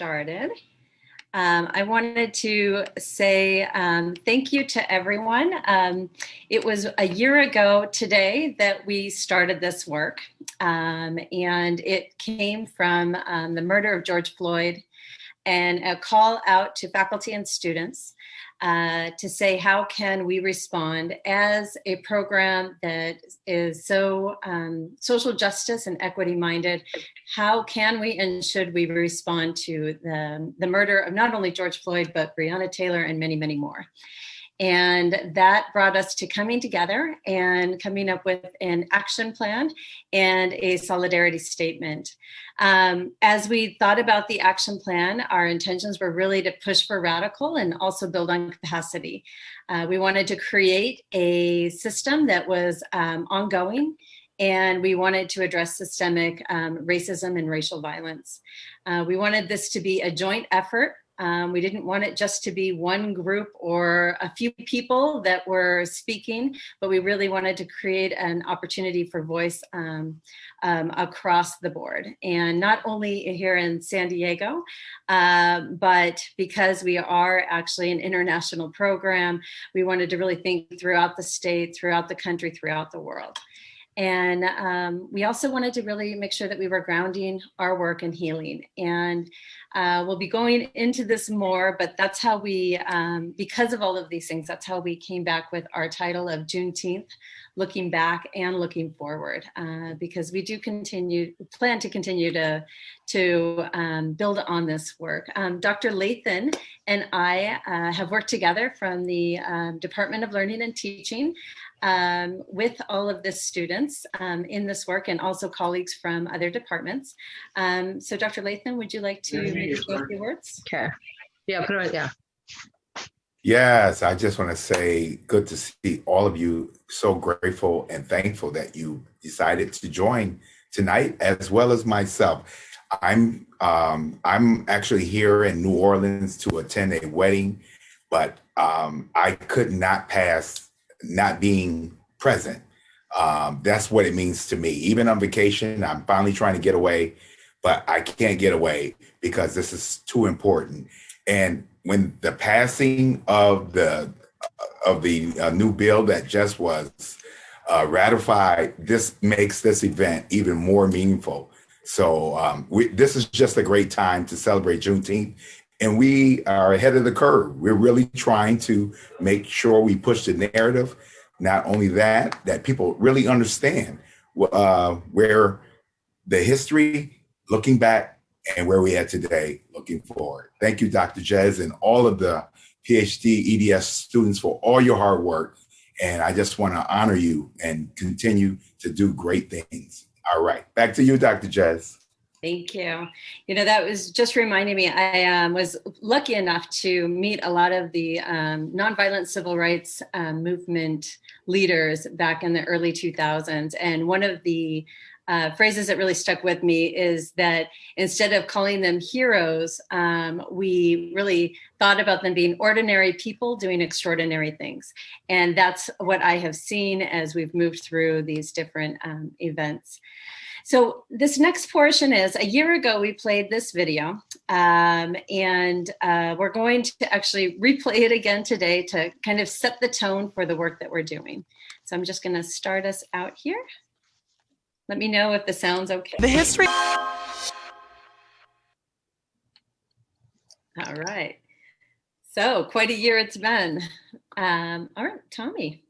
started. I wanted to say thank you to everyone. It was a year ago today that we started this work, and it came from the murder of George Floyd and a call out to faculty and students to say, how can we respond as a program that is so social justice and equity minded? How can we and should we respond to the murder of not only George Floyd, but Breonna Taylor and many, many more? And that brought us to coming together and coming up with an action plan and a solidarity statement. As we thought about the action plan, our intentions were really to push for radical and also build on capacity. We wanted to create a system that was ongoing, and we wanted to address systemic racism and racial violence. We wanted this to be a joint effort. We didn't want it just to be one group or a few people that were speaking, but we really wanted to create an opportunity for voice across the board. And not only here in San Diego, but because we are actually an international program, we wanted to really think throughout the state, throughout the country, throughout the world. And we also wanted to really make sure that we were grounding our work in healing. And we'll be going into this more, but that's how we, because of all of these things, that's how we came back with our title of Juneteenth, looking back and looking forward, because we do plan to continue to build on this work. Dr. Lathan and I have worked together from the Department of Learning and Teaching with all of the students in this work, and also colleagues from other departments. So Dr. Lathan, would you like to maybe say a few words? Okay. Yeah, put it right, yeah. Yes, I just want to say good to see all of you. So grateful and thankful that you decided to join tonight, as well as myself. I'm actually here in New Orleans to attend a wedding, but I could not pass not being present. That's what it means to me. Even on vacation, I'm finally trying to get away, but I can't get away because this is too important. And when the passing of the new bill that just was ratified, this makes this event even more meaningful. So this is just a great time to celebrate Juneteenth, and we are ahead of the curve. We're really trying to make sure we push the narrative. Not only that people really understand where the history, looking back, and where we are today, looking forward. Thank you, Dr. Jez, and all of the PhD EDS students for all your hard work. And I just want to honor you and continue to do great things. All right, back to you, Dr. Jez. Thank you. You know, that was just reminding me, I was lucky enough to meet a lot of the nonviolent civil rights movement leaders back in the early 2000s. And one of the phrases that really stuck with me is that instead of calling them heroes, we really thought about them being ordinary people doing extraordinary things. And that's what I have seen as we've moved through these different events. So this next portion is, a year ago, we played this video, and we're going to actually replay it again today to kind of set the tone for the work that we're doing. So I'm just going to start us out here. Let me know if the sound's okay. The history. All right. So quite a year it's been. All right, Tommy.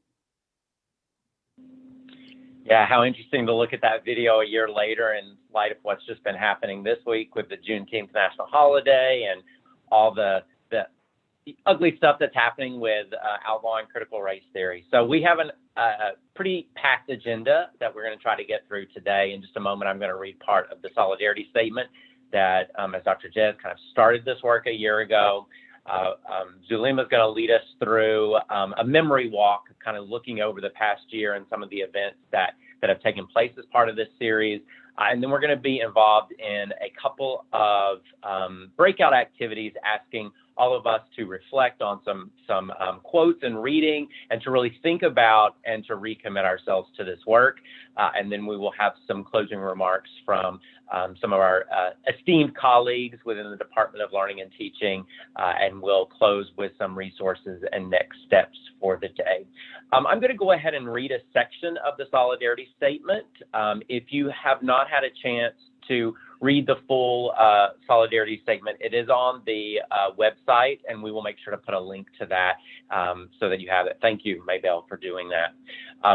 Yeah, how interesting to look at that video a year later in light of what's just been happening this week with the Juneteenth national holiday and all the ugly stuff that's happening with outlawing critical race theory. So we have a pretty packed agenda that we're going to try to get through today. In just a moment, I'm going to read part of the solidarity statement that, as Dr. Jez kind of started this work a year ago. Zulema is going to lead us through a memory walk, kind of looking over the past year and some of the events that have taken place as part of this series. And then we're going to be involved in a couple of breakout activities asking, all of us to reflect on some quotes and reading, and to really think about and to recommit ourselves to this work. And then we will have some closing remarks from some of our esteemed colleagues within the Department of Learning and Teaching, and we'll close with some resources and next steps for the day. I'm going to go ahead and read a section of the Solidarity Statement. If you have not had a chance to read the full Solidarity Statement, it is on the website, and we will make sure to put a link to that so that you have it. Thank you, Maybelle, for doing that.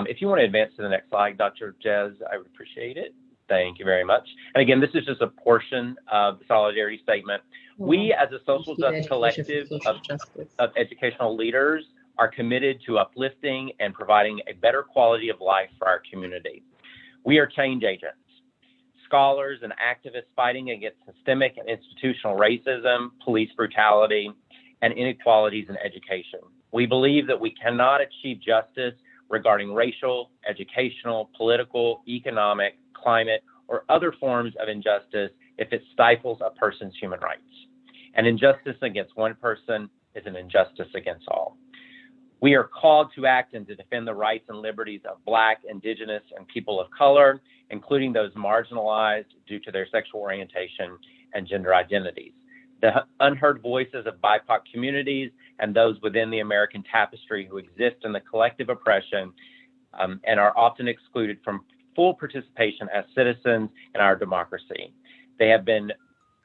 If you want to advance to the next slide, Dr. Jez, I would appreciate it. Thank you very much. And again, this is just a portion of the Solidarity Statement. We, as a social justice collective of educational leaders, are committed to uplifting and providing a better quality of life for our community. We are change agents, scholars and activists fighting against systemic and institutional racism, police brutality, and inequalities in education. We believe that we cannot achieve justice regarding racial, educational, political, economic, climate, or other forms of injustice if it stifles a person's human rights. An injustice against one person is an injustice against all. We are called to act and to defend the rights and liberties of Black, Indigenous, and people of color, including those marginalized due to their sexual orientation and gender identities. The unheard voices of BIPOC communities and those within the American tapestry who exist in the collective oppression and are often excluded from full participation as citizens in our democracy. They have been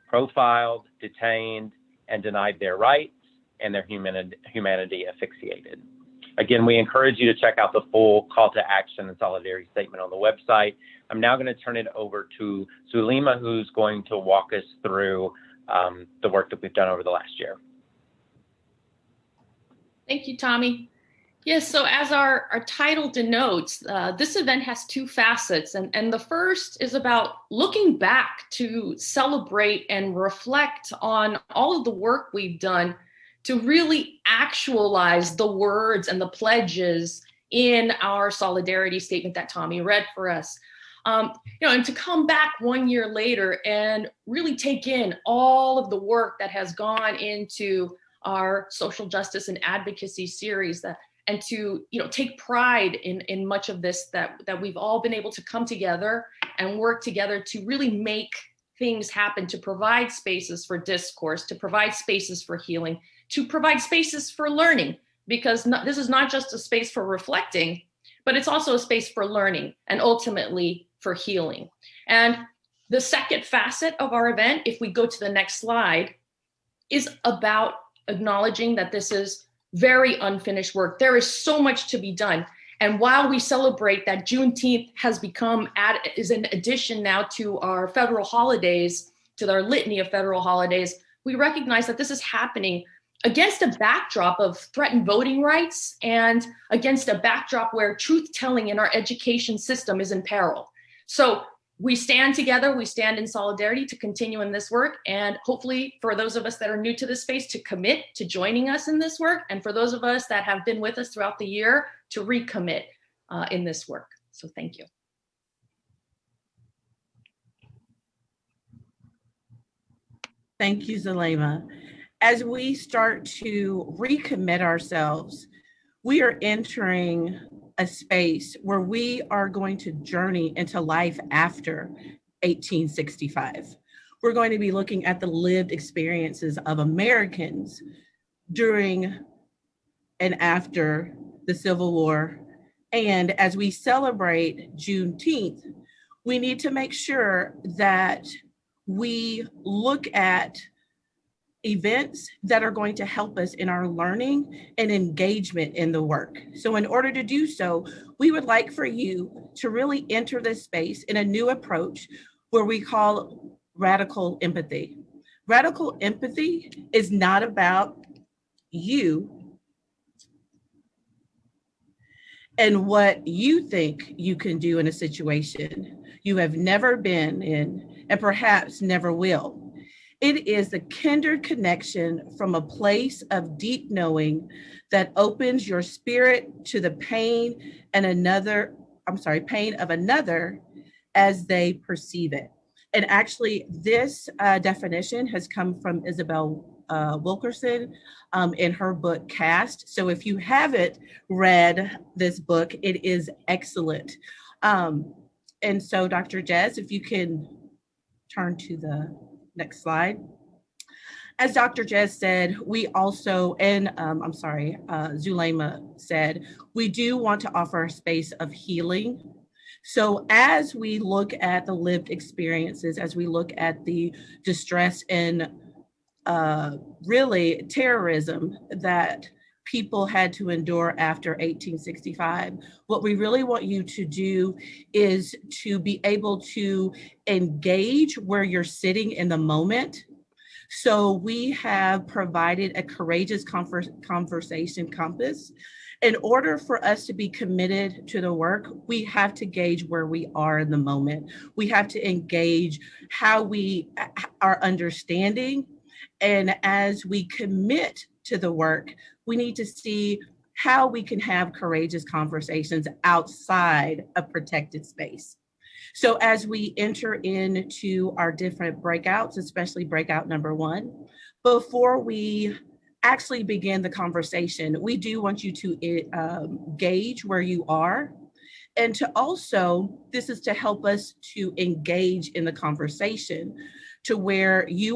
profiled, detained, and denied their rights, and their humanity asphyxiated. Again, we encourage you to check out the full call to action and solidarity statement on the website. I'm now going to turn it over to Zulema, who's going to walk us through the work that we've done over the last year. Thank you, Tommy. Yes, so as our title denotes, this event has two facets, and the first is about looking back to celebrate and reflect on all of the work we've done to really actualize the words and the pledges in our solidarity statement that Tommy read for us. And to come back 1 year later and really take in all of the work that has gone into our social justice and advocacy series, and to take pride in much of this, that we've all been able to come together and work together to really make things happen, to provide spaces for discourse, to provide spaces for healing, to provide spaces for learning, because this is not just a space for reflecting, but it's also a space for learning and ultimately for healing. And the second facet of our event, if we go to the next slide, is about acknowledging that this is very unfinished work. There is so much to be done. And while we celebrate that Juneteenth has is an addition now to our federal holidays, to our litany of federal holidays, we recognize that this is happening against a backdrop of threatened voting rights and against a backdrop where truth-telling in our education system is in peril. So we stand together, we stand in solidarity to continue in this work, and hopefully for those of us that are new to this space to commit to joining us in this work, and for those of us that have been with us throughout the year to recommit in this work. So thank you. Thank you, Zulema. As we start to recommit ourselves, we are entering a space where we are going to journey into life after 1865. We're going to be looking at the lived experiences of Americans during and after the Civil War. And as we celebrate Juneteenth, we need to make sure that we look at events that are going to help us in our learning and engagement in the work. So in order to do so, we would like for you to really enter this space in a new approach where we call radical empathy. Radical empathy is not about you and what you think you can do in a situation you have never been in and perhaps never will. It is the kindred connection from a place of deep knowing that opens your spirit to the pain of another as they perceive it. And actually, this definition has come from Isabel Wilkerson in her book Cast. So if you haven't read this book, it is excellent. And so Dr. Jez, if you can turn to the next slide. As Dr. Jez said, we also, and Zulema said, we do want to offer a space of healing. So as we look at the lived experiences, as we look at the distress and really terrorism that people had to endure after 1865, what we really want you to do is to be able to engage where you're sitting in the moment. So we have provided a courageous conversation compass. In order for us to be committed to the work, we have to gauge where we are in the moment. We have to engage how we are understanding. And as we commit to the work, we need to see how we can have courageous conversations outside a protected space. So as we enter into our different breakouts, especially breakout number 1, before we actually begin the conversation, we do want you to gauge where you are. And to also, this is to help us to engage in the conversation to where you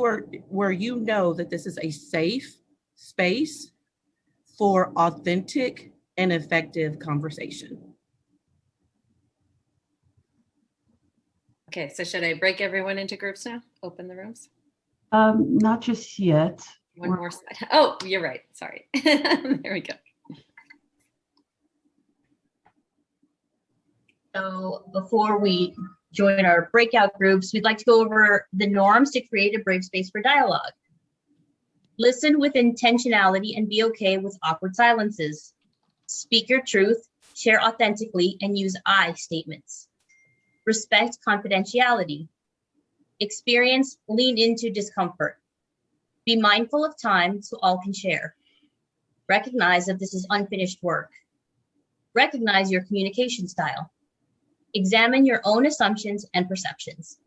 know that this is a safe space for authentic and effective conversation. Okay, so should I break everyone into groups now? Open the rooms? Not just yet. One more slide. Oh, you're right. Sorry. There we go. So before we join our breakout groups, we'd like to go over the norms to create a brave space for dialogue. Listen with intentionality and be okay with awkward silences. Speak your truth, share authentically, and use I statements. Respect confidentiality. Experience, lean into discomfort. Be mindful of time so all can share. Recognize that this is unfinished work. Recognize your communication style. Examine your own assumptions and perceptions.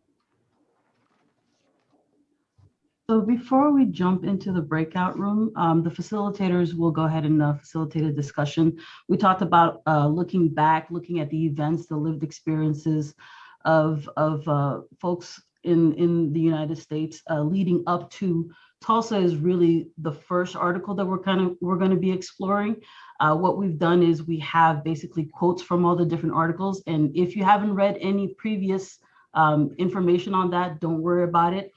So before we jump into the breakout room, the facilitators will go ahead and facilitate a discussion. We talked about looking back, looking at the events, the lived experiences of folks in the United States leading up to Tulsa is really the first article that we're going to be exploring. What we've done is we have basically quotes from all the different articles. And if you haven't read any previous information on that, don't worry about it.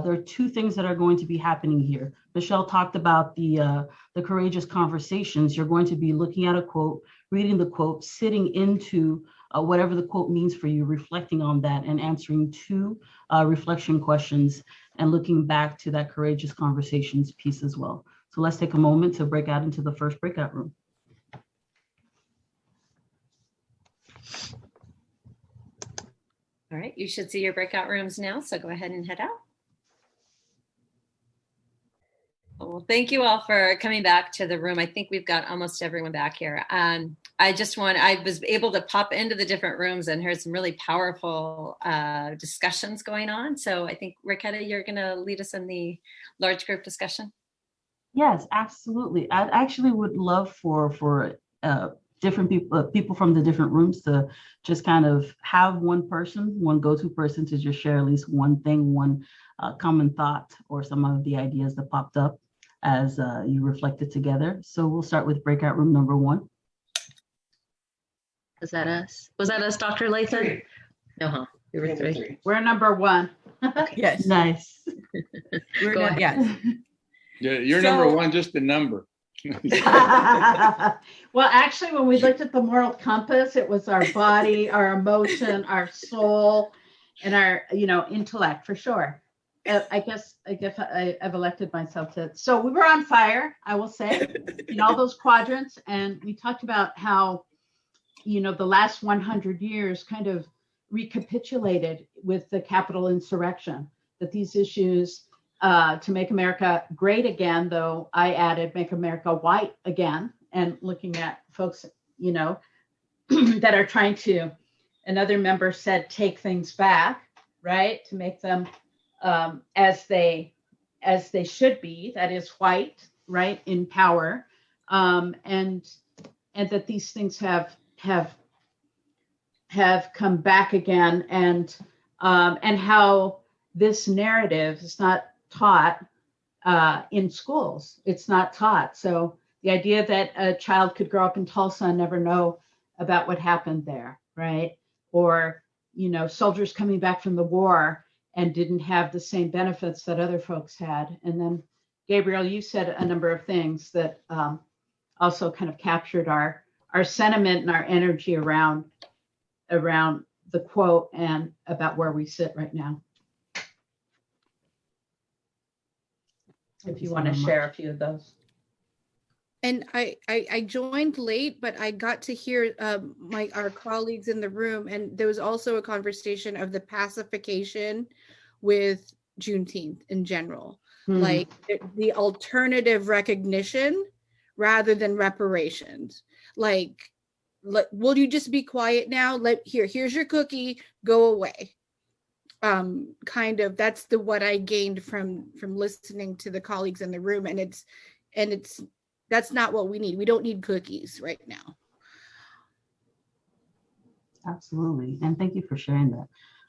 There are 2 things that are going to be happening here. Michelle talked about the courageous conversations. You're going to be looking at a quote, reading the quote, sitting into whatever the quote means for you, reflecting on that and answering 2 reflection questions and looking back to that courageous conversations piece as well. So let's take a moment to break out into the first breakout room. All right, you should see your breakout rooms now, so go ahead and head out. Well, thank you all for coming back to the room. I think we've got almost everyone back here. I was able to pop into the different rooms and heard some really powerful discussions going on. So I think, Raquetta, you're gonna lead us in the large group discussion. Yes, absolutely. I actually would love for different people from the different rooms to just kind of have one go-to person to just share at least one thing, one common thought or some of the ideas that popped up as you reflected together. So we'll start with breakout room number 1. Was that us? Was that us, Dr. Lathan? No, huh? We were 3. We're number 1. Yes. Nice. Yes. Yeah, you're number 1, just the number. Well, actually, when we looked at the moral compass, it was our body, our emotion, our soul, and our, intellect for sure. I guess I've elected myself to. So we were on fire, I will say, in all those quadrants, and we talked about how, the last 100 years kind of recapitulated with the Capitol insurrection, that these issues to make America great again, though I added make America white again, and looking at folks, that are trying to, another member said, take things back, right? To make them as they as they should be, that is white, right, in power, and that these things have come back again, and how this narrative is not taught in schools. It's not taught. So the idea that a child could grow up in Tulsa and never know about what happened there, right? Or, soldiers coming back from the war and didn't have the same benefits that other folks had. And then, Gabriel, you said a number of things that also kind of captured our sentiment and our energy around the quote and about where we sit right now. If you want to share a few of those. And I joined late, but I got to hear our colleagues in the room, and there was also a conversation of the pacification with Juneteenth in general, like the alternative recognition rather than reparations. Like, will you just be quiet now? Here's your cookie, go away. Kind of, that's what I gained from listening to the colleagues in the room, and it's that's not what we need. We don't need cookies right now. Absolutely. And thank you for sharing that.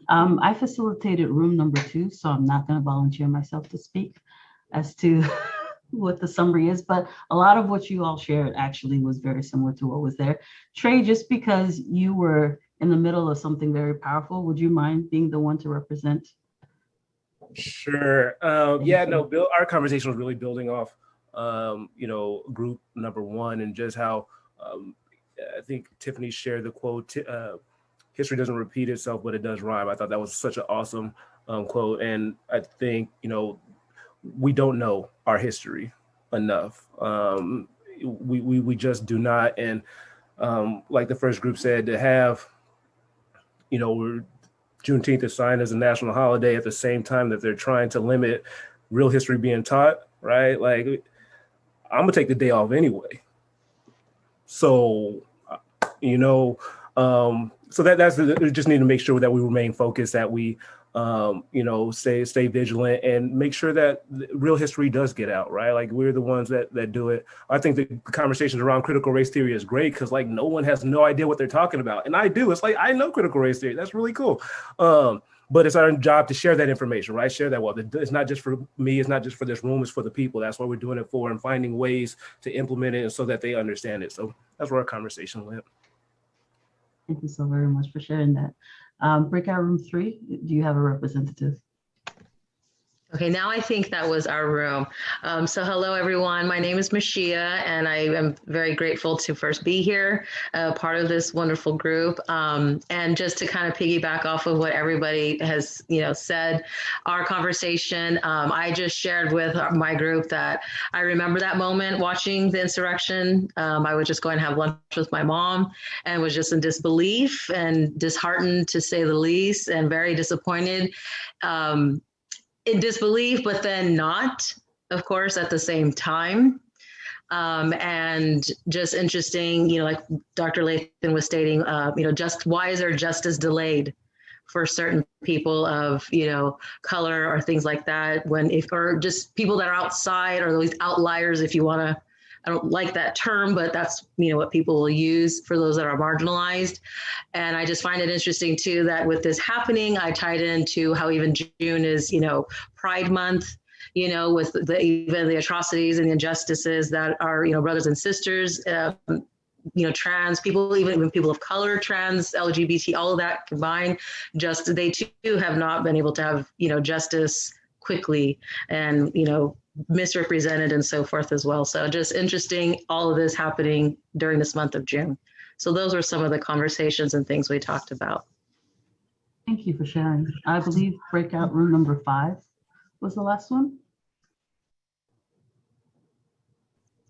I facilitated room number 2, so I'm not going to volunteer myself to speak as to what the summary is, but a lot of what you all shared actually was very similar to what was there. Trey, just because you were in the middle of something very powerful, would you mind being the one to represent? Sure. Yeah, no, Bill, our conversation was really building off group number 1, and just how I think Tiffany shared the quote, history doesn't repeat itself, but it does rhyme. I thought that was such an awesome quote. And I think, we don't know our history enough. We just do not. And like the first group said, to have, Juneteenth is signed as a national holiday at the same time that they're trying to limit real history being taught, right? Like, I'm gonna take the day off anyway. So, so that's we just need to make sure that we remain focused, that we, stay vigilant and make sure that real history does get out, right? Like, we're the ones that do it. I think the conversations around critical race theory is great because, like, no one has no idea what they're talking about. And I do. It's like, I know critical race theory. That's really cool. But it's our job to share that information, right? Share that. Well, it's not just for me. It's not just for this room. It's for the people. That's what we're doing it for, and finding ways to implement it so that they understand it. So that's where our conversation went. Thank you so very much for sharing that. Breakout room 3, do you have a representative? Okay, now I think that was our room. So hello, everyone. My name is Mashia, and I am very grateful to first be here, part of this wonderful group. And just to kind of piggyback off of what everybody has, said, our conversation, I just shared with my group that I remember that moment watching the insurrection. I was just going to have lunch with my mom and was just in disbelief and disheartened, to say the least, and very disappointed. In disbelief, but then not, of course, at the same time. And just interesting, like Dr. Lathan was stating, just why is there justice delayed for certain people of, color or things like that, or just people that are outside, or those outliers, if you want to. I don't like that term, but that's, what people will use for those that are marginalized. And I just find it interesting too, that with this happening, I tied into how even June is, Pride Month, with even the atrocities and the injustices that are, brothers and sisters, trans people, even people of color, trans, LGBT, all of that combined, just they too have not been able to have, justice quickly, and, misrepresented and so forth as well. So just interesting, all of this happening during this month of June. So those were some of the conversations and things we talked about. Thank you for sharing. I believe breakout room number 5 was the last one.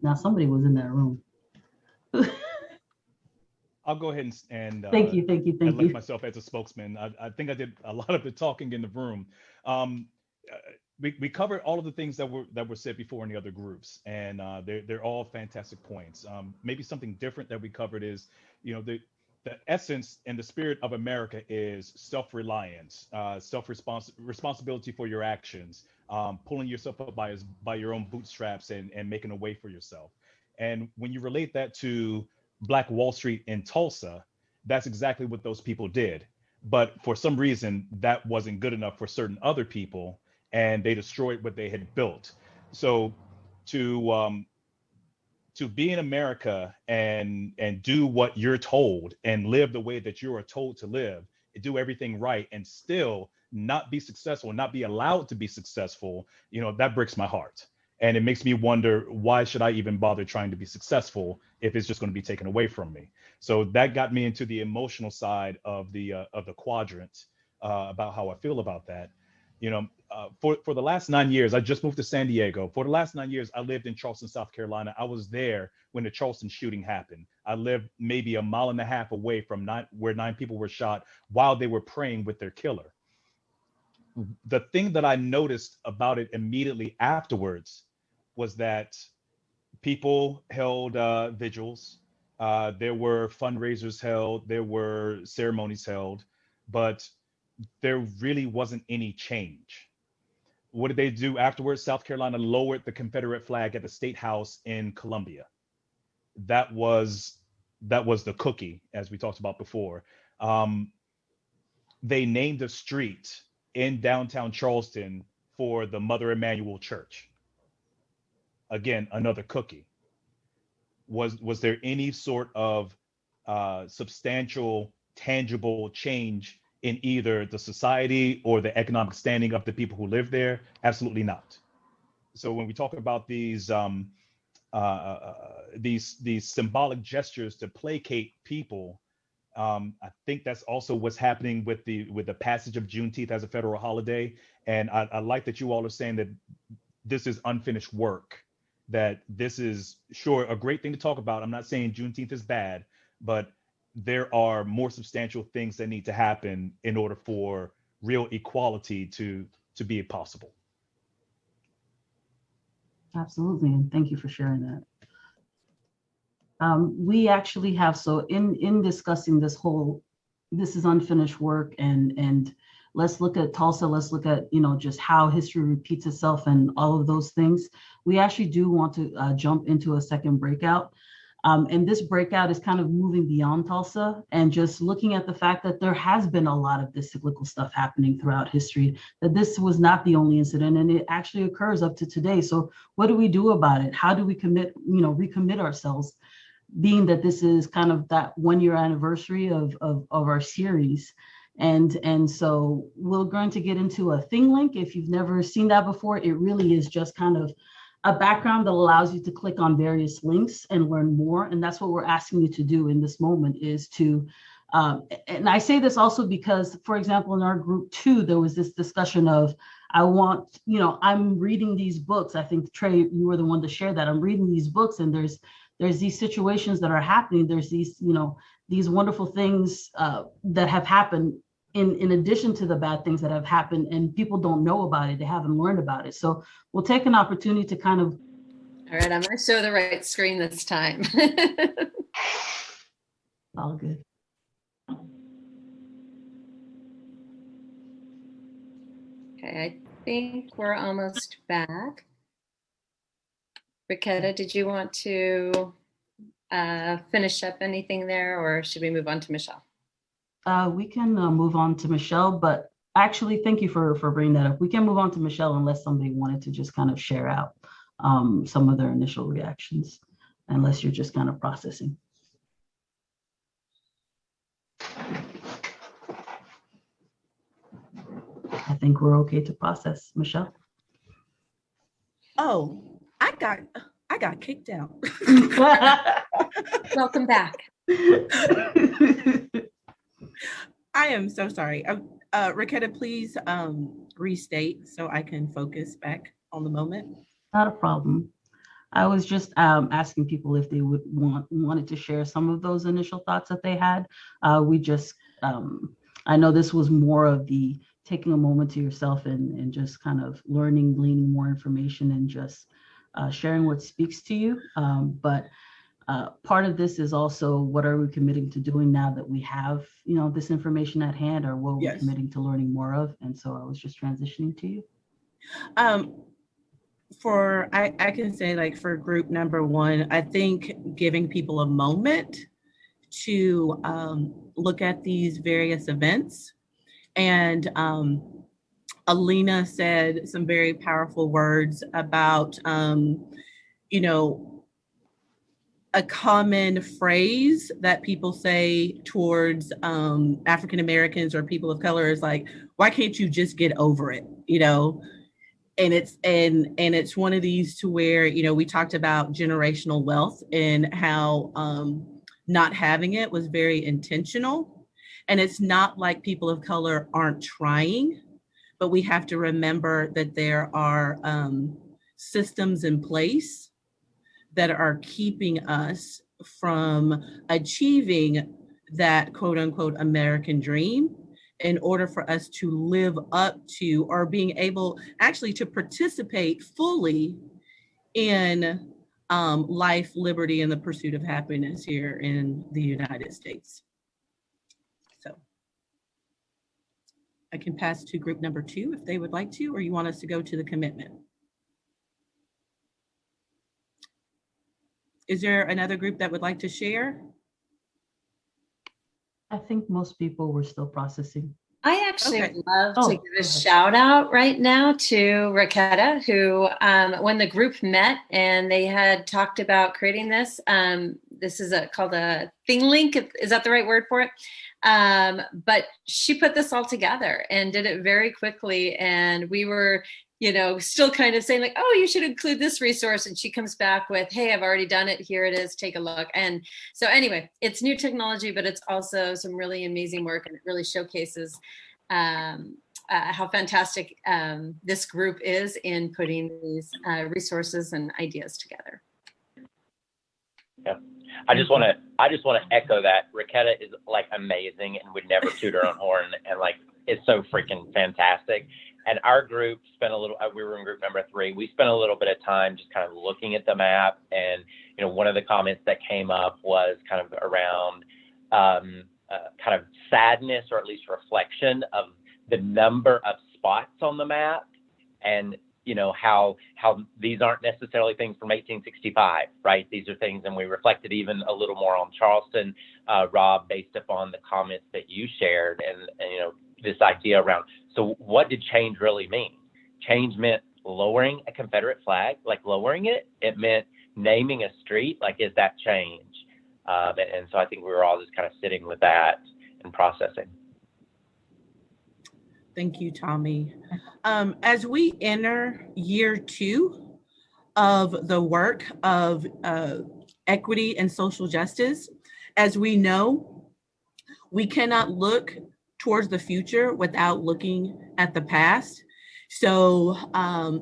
Now somebody was in that room. I'll go ahead and thank you. elect myself as a spokesman. I think I did a lot of the talking in the room. We covered all of the things that were said before in the other groups, and they're all fantastic points. Maybe something different that we covered is, the essence and the spirit of America is self-reliance, responsibility for your actions, pulling yourself up by your own bootstraps and making a way for yourself. And when you relate that to Black Wall Street in Tulsa, that's exactly what those people did. But for some reason, that wasn't good enough for certain other people, and they destroyed what they had built. So to be in America and do what you're told and live the way that you are told to live, do everything right, and still not be successful, not be allowed to be successful, that breaks my heart. And it makes me wonder, why should I even bother trying to be successful if it's just going to be taken away from me? So that got me into the emotional side of the quadrant, about how I feel about that. For the last 9 years, I just moved to San Diego. For the last 9 years, I lived in Charleston, South Carolina. I was there when the Charleston shooting happened. I lived maybe a mile and a half away from where 9 people were shot while they were praying with their killer. The thing that I noticed about it immediately afterwards was that people held vigils. There were fundraisers held. There were ceremonies held, but there really wasn't any change. What did they do afterwards? South Carolina lowered the Confederate flag at the State House in Columbia. That was the cookie, as we talked about before. They named a street in downtown Charleston for the Mother Emanuel Church. Again, another cookie. Was there any sort of substantial, tangible change in either the society or the economic standing of the people who live there? Absolutely not. So when we talk about these symbolic gestures to placate people, I think that's also what's happening with the passage of Juneteenth as a federal holiday. And I like that you all are saying that this is unfinished work, that this is sure a great thing to talk about. I'm not saying Juneteenth is bad, but there are more substantial things that need to happen in order for real equality to be possible. Absolutely, and thank you for sharing that. We actually have, so in discussing this is unfinished work, and let's look at Tulsa, let's look at, just how history repeats itself and all of those things. We actually do want to jump into a second breakout. And this breakout is kind of moving beyond Tulsa and just looking at the fact that there has been a lot of this cyclical stuff happening throughout history, that this was not the only incident, and it actually occurs up to today. So what do we do about it? How do we recommit ourselves, being that this is kind of that 1-year anniversary of our series? And so we're going to get into a thing link. If you've never seen that before, it really is just kind of a background that allows you to click on various links and learn more. And that's what we're asking you to do in this moment, is to, and I say this also because, for example, in our group 2, there was this discussion of, I'm reading these books. I think, Trey, you were the one to share that. I'm reading these books, and there's these situations that are happening. There's these, these wonderful things that have happened in addition to the bad things that have happened, and people don't know about it. They haven't learned about it. So we'll take an opportunity to kind of. All right, I'm going to show the right screen this time. All good. Okay, I think we're almost back. Riquetta, did you want to finish up anything there, or should we move on to Michelle? We can move on to Michelle, but actually, thank you for bringing that up. We can move on to Michelle unless somebody wanted to just kind of share out some of their initial reactions, unless you're just kind of processing. I think we're okay to process. Michelle? Oh, I got kicked out. Welcome back. I am so sorry. Riquetta, please restate so I can focus back on the moment. Not a problem. I was just asking people if they would wanted to share some of those initial thoughts that they had. I know this was more of the taking a moment to yourself and just kind of learning, gleaning more information, and just sharing what speaks to you. But Part of this is also what are we committing to doing now that we have, this information at hand, or what are we committing to learning more of? And so I was just transitioning to you. I can say, like, for group number one, I think giving people a moment to look at these various events. And Alina said some very powerful words about, a common phrase that people say towards African Americans or people of color is like, why can't you just get over it? And it's one of these to where, we talked about generational wealth and how not having it was very intentional. And it's not like people of color aren't trying, but we have to remember that there are systems in place that are keeping us from achieving that quote unquote American dream in order for us to live up to, or being able actually to participate fully in life, liberty, and the pursuit of happiness here in the United States. So I can pass to group number two if they would like to, or you want us to go to the commitment. Is there another group that would like to share? I think most people were still processing. I actually would love to give a shout out right now to Raketa, who, when the group met and they had talked about creating this, this is called a thing link. Is that the right word for it? But she put this all together and did it very quickly. And we were, still kind of saying like, oh, you should include this resource. And she comes back with, hey, I've already done it. Here it is. Take a look. And so anyway, it's new technology, but it's also some really amazing work, and it really showcases how fantastic this group is in putting these resources and ideas together. Yeah. I just want to echo that. Raketa is like amazing and would never toot her own horn, and like it's so freaking fantastic. And our group spent we were in group number 3. We spent a little bit of time just kind of looking at the map. And, one of the comments that came up was kind of around kind of sadness, or at least reflection of the number of spots on the map. And, how these aren't necessarily things from 1865, right? These are things, and we reflected even a little more on Charleston, Rob, based upon the comments that you shared, and this idea around, so what did change really mean? Change meant lowering a Confederate flag, like lowering it. It meant naming a street, like, is that change? And so I think we were all just kind of sitting with that and processing. Thank you, Tommy. As we enter year 2 of the work of equity and social justice, as we know, we cannot look towards the future without looking at the past. So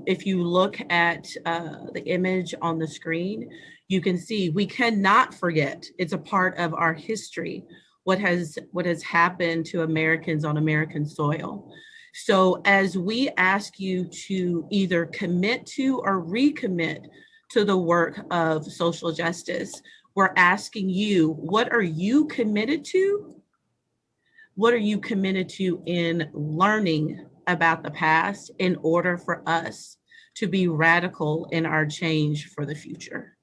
if you look at the image on the screen, you can see we cannot forget, it's a part of our history, what has happened to Americans on American soil. So as we ask you to either commit to or recommit to the work of social justice, we're asking you, what are you committed to? What are you committed to in learning about the past in order for us to be radical in our change for the future?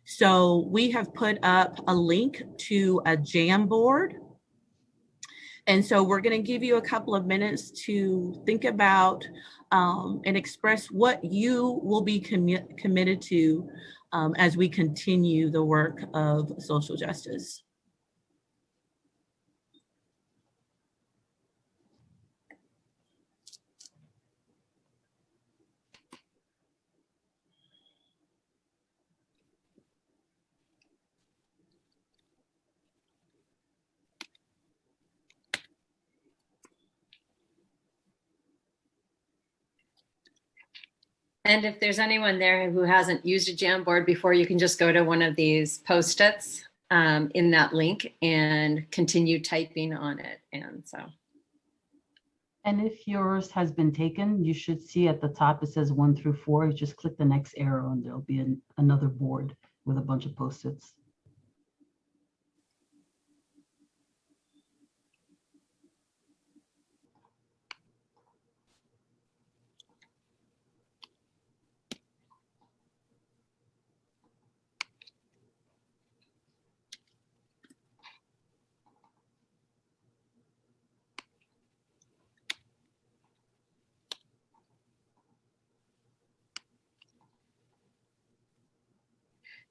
So we have put up a link to a Jamboard. And so we're going to give you a couple of minutes to think about and express what you will be committed to as we continue the work of social justice. And if there's anyone there who hasn't used a Jamboard before, you can just go to one of these Post-its in that link and continue typing on it. And so. And if yours has been taken, you should see at the top, it says 1 through 4. You just click the next arrow and there'll be another board with a bunch of Post-its.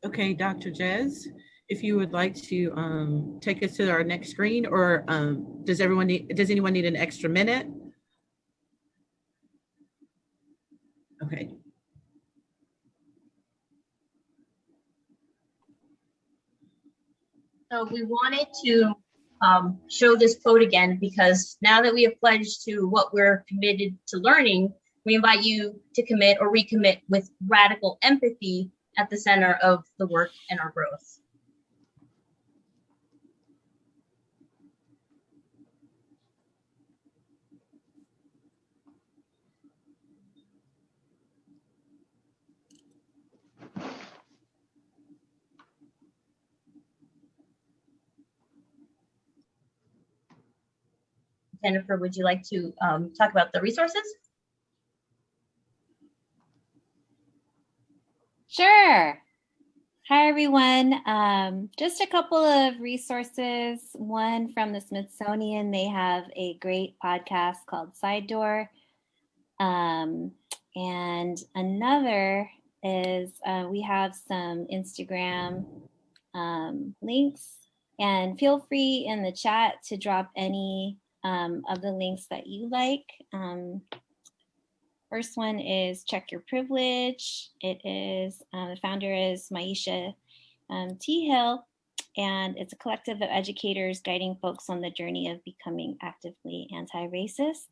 Okay, Dr. Jez, if you would like to take us to our next screen, or does anyone need an extra minute? Okay. So we wanted to show this quote again, because now that we have pledged to what we're committed to learning, we invite you to commit or recommit with radical empathy at the center of the work and our growth. Jennifer, would you like to talk about the resources? Sure. Hi, everyone. Just a couple of resources. One from the Smithsonian, they have a great podcast called Side Door. And another is we have some Instagram links, and feel free in the chat to drop any of the links that you like. First one is Check Your Privilege. It is, the founder is Maisha T. Hill, and it's a collective of educators guiding folks on the journey of becoming actively anti-racist.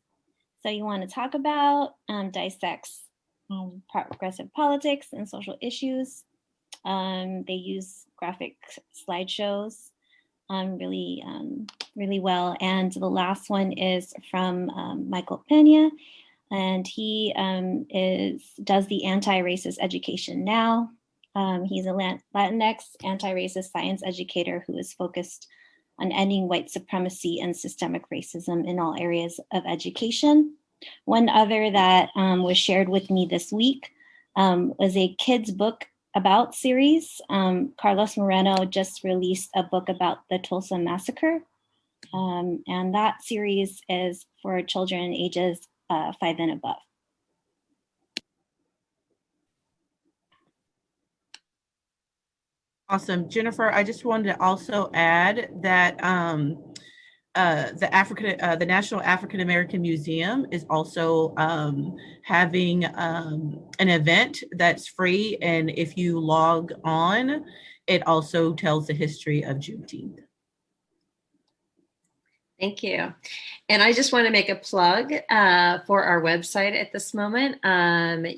So you want to talk about, dissects progressive politics and social issues. They use graphic slideshows really well. And the last one is from Michael Pena, and he does the Anti-Racist Education Now. He's a Latinx anti-racist science educator who is focused on ending white supremacy and systemic racism in all areas of education. One other that was shared with me this week was a kids book about series. Carlos Moreno just released a book about the Tulsa Massacre. And that series is for children ages 5 and above. Awesome. Jennifer, I just wanted to also add that the National African American Museum is also having an event that's free, and if you log on, it also tells the history of Juneteenth. Thank you. And I just want to make a plug for our website at this moment.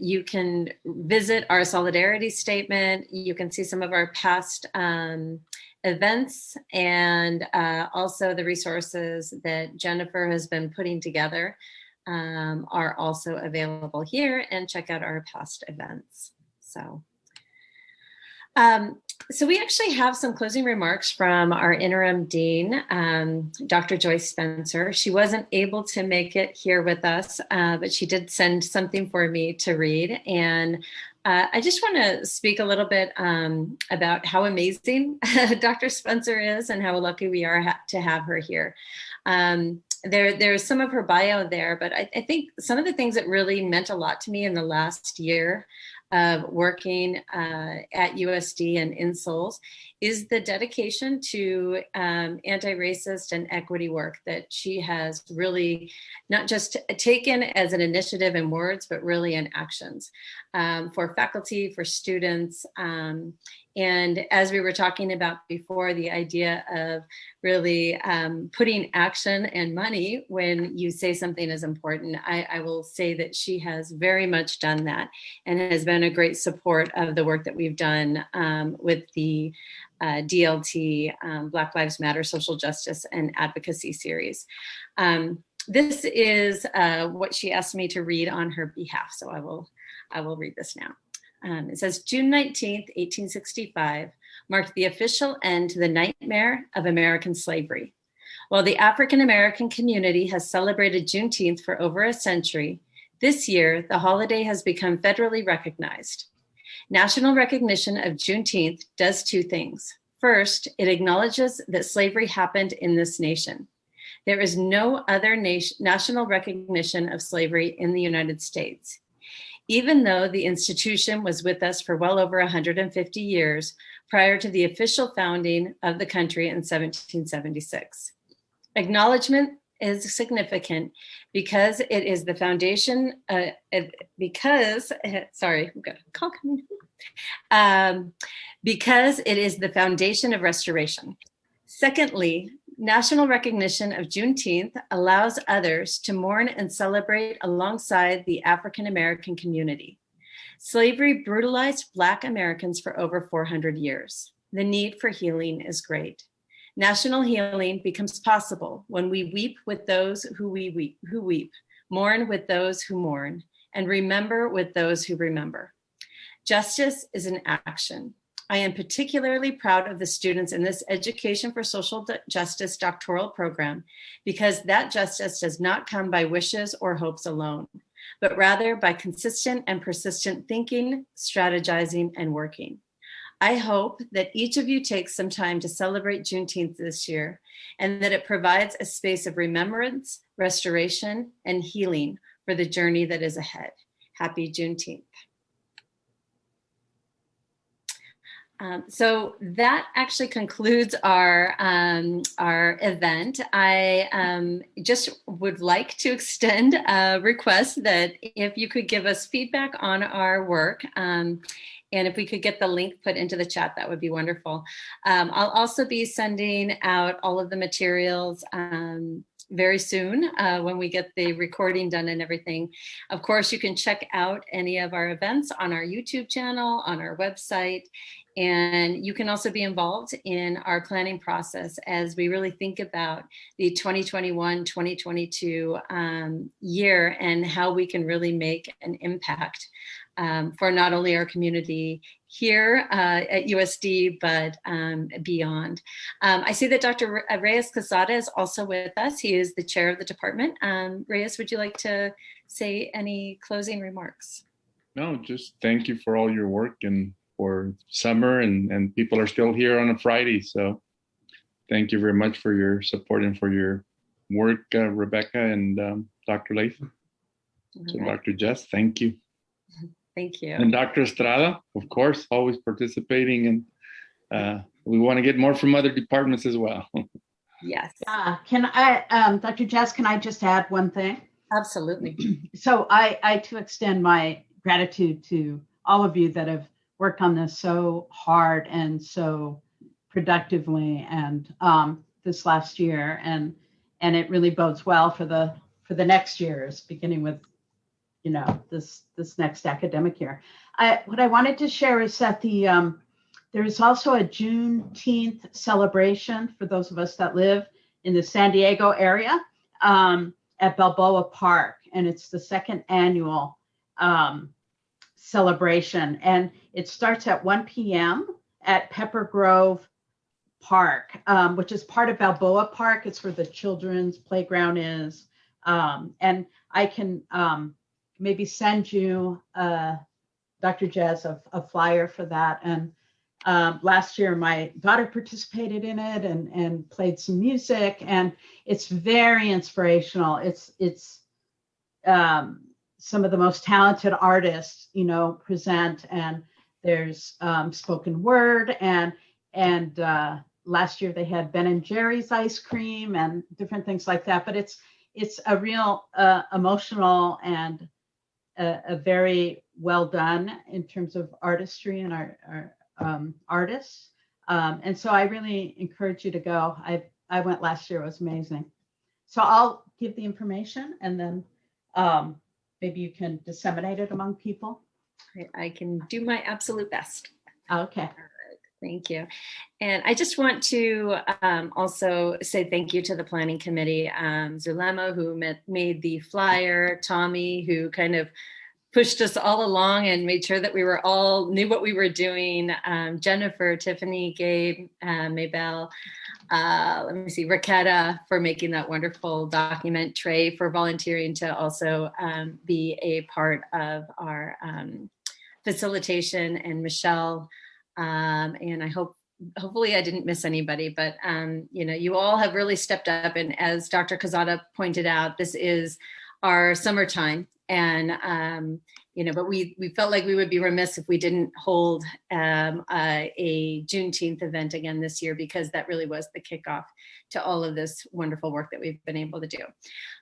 You can visit our solidarity statement. You can see some of our past events, and also the resources that Jennifer has been putting together are also available here, and check out our past events. So we actually have some closing remarks from our interim dean, Dr. Joyce Spencer. She wasn't able to make it here with us, but she did send something for me to read. And I just want to speak a little bit about how amazing Dr. Spencer is and how lucky we are to have her here. There's some of her bio there, but I think some of the things that really meant a lot to me in the last year of working at USD and INSOLS is the dedication to anti-racist and equity work that she has really not just taken as an initiative in words, but really in actions for faculty, for students. And as we were talking about before, the idea of really putting action and money when you say something is important, I will say that she has very much done that and has been a great support of the work that we've done with the DLT, Black Lives Matter, Social Justice and Advocacy series. This is what she asked me to read on her behalf, so I will read this now. It says, June 19th, 1865, marked the official end to the nightmare of American slavery. While the African American community has celebrated Juneteenth for over a century, this year the holiday has become federally recognized. National recognition of Juneteenth does two things. First, it acknowledges that slavery happened in this nation. There is no other national recognition of slavery in the United States. even though the institution was with us for well over 150 years prior to the official founding of the country in 1776. Acknowledgement is significant because it is the foundation, because it is the foundation of restoration. Secondly, national recognition of Juneteenth allows others to mourn and celebrate alongside the African American community. Slavery brutalized Black Americans for over 400 years. The need for healing is great. National healing becomes possible when we weep with those who weep, mourn with those who mourn, and remember with those who remember. Justice is an action. I am particularly proud of the students in this Education for Social Justice doctoral program because that justice does not come by wishes or hopes alone, but rather by consistent and persistent thinking, strategizing, and working. I hope that each of you takes some time to celebrate Juneteenth this year and that it provides a space of remembrance, restoration, and healing for the journey that is ahead. Happy Juneteenth. So that actually concludes our event. I just would like to extend a request that if you could give us feedback on our work, and if we could get the link put into the chat, that would be wonderful. I'll also be sending out all of the materials very soon when we get the recording done and everything. Of course, you can check out any of our events on our YouTube channel, on our website, and you can also be involved in our planning process as we really think about the 2021-2022 year and how we can really make an impact for not only our community here at USD, but beyond. I see that Dr. Reyes Quesada is also with us. He is the chair of the department. Reyes, would you like to say any closing remarks? No, just thank you for all your work and for summer, and people are still here on a Friday. So thank you very much for your support and for your work, Rebecca and Dr. Latham. So Dr. Jess, thank you. Thank you. And Dr. Estrada, of course, always participating, and we want to get more from other departments as well. Yes. Can I, Dr. Jess, can I just add one thing? Absolutely. So I too extend my gratitude to all of you that have worked on this so hard and so productively and this last year, and it really bodes well for the next years, beginning with this next academic year. What I wanted to share is that there is also a Juneteenth celebration for those of us that live in the San Diego area at Balboa Park, and it's the second annual celebration, and it starts at 1 p.m. at Pepper Grove Park, which is part of Balboa Park. It's where the children's playground is, and I can maybe send you, Dr. Jazz, a flyer for that. And last year, my daughter participated in it and played some music, and it's very inspirational. It's some of the most talented artists, present, and there's spoken word, and last year they had Ben and Jerry's ice cream and different things like that. But it's a real emotional and a very well done in terms of artistry and our artists. And so I really encourage you to go. I went last year, it was amazing. So I'll give the information, and then maybe you can disseminate it among people. I can do my absolute best. Okay. Thank you. And I just want to also say thank you to the planning committee, Zulema, who made the flyer, Tommy, who kind of pushed us all along and made sure that we were all knew what we were doing, Jennifer, Tiffany, Gabe, Maybelle, let me see, Raquetta for making that wonderful document, Trey for volunteering to also be a part of our facilitation, and Michelle. And I hopefully I didn't miss anybody, but you all have really stepped up. And as Dr. Quesada pointed out, this is our summertime, and but we felt like we would be remiss if we didn't hold a Juneteenth event again this year, because that really was the kickoff to all of this wonderful work that we've been able to do.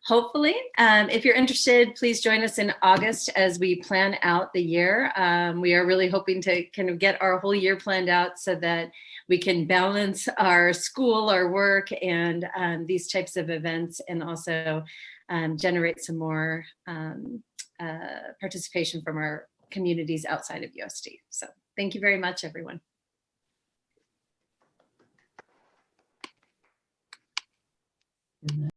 Hopefully, if you're interested, please join us in August as we plan out the year. We are really hoping to kind of get our whole year planned out so that we can balance our school, our work, and these types of events, and also generate some more participation from our communities outside of USD. So thank you very much, everyone.